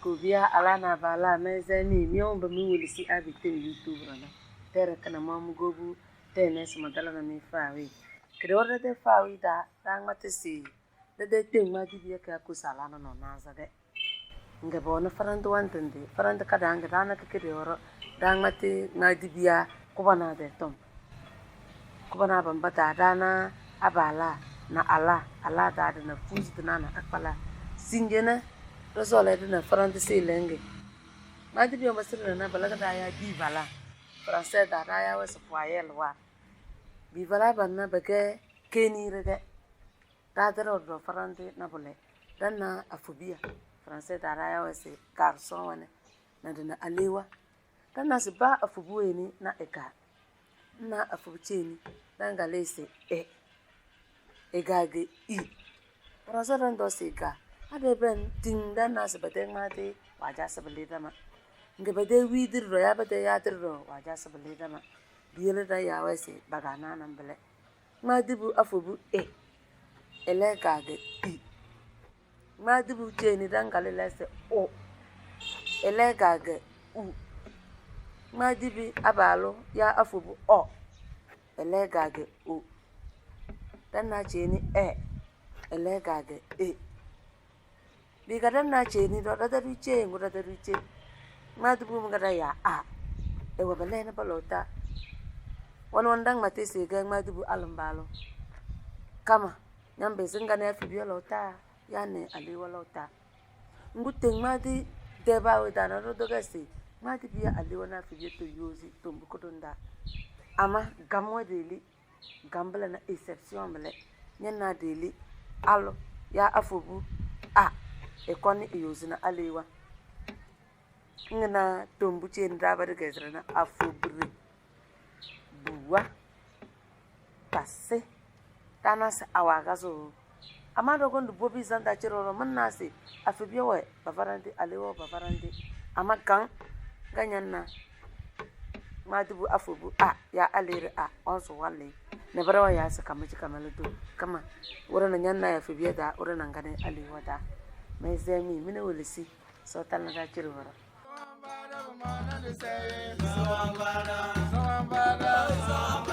Koobi alana Biivala mezani mion ba mi wulisi abite YouTube rana tere kana mamu gobu tene smadala na mi fawi kreora de fawi da mate si de tema dibiya ka kusala no naza de nga bona faranda wantende faranda kadanga dana kreora mate na dibiya kubana de tom kubana bambata dana abala na ala da na fuzi dana na akpala singena Rosole na faranda si lenge ma dibiya masira na balaga da ya Biivala français da ya was voyelles wa Biivala banna bage keni rege da daro do farande na bole dan na afobia français da ya was garçon wane na dana alewa dan na se ba afobu eni na eka na afobucheni dan galese egage i français dan do se ga ade ben ting dan na se bade ngade waja se bele dama nge bade widir ro ya bade ya dir ro waja se bele dama biele da ya wese bagana nan bele ma dibu afobu ele gage i ma dibu cheni dan galele se o ele gage u ma dibi abalo ya afobu o ele gage o dan na cheni ele gage Biga dan na cheni do da riche ngura da riche ma dubu ngada ya e wa bele na balota wan dang mate se ga ma dubu alambalo kama nyambe zinga na fibia lota ya ne aliwa lota ngute ma di deba we da na do ga se ma di bia aliwa na fibia to yozi to mbukodonda ama gamwa deli gambala na exception mele nyana deli alo ya afobu ekoni iyozina alewa ngina tombuche ndabare gezrana afobri buwa passe tanas awagazo amado gondo bobi zanda chiroro mannase afibia we bavarande alewa bavarande amakan ganyanna madubu afobu ya alere onso wale ne barawa ya saka miji kamaludo kama urana nyanna ya fibia da urana ngane alewa da Mezemi, mine wulisi, so talana chiruvara. So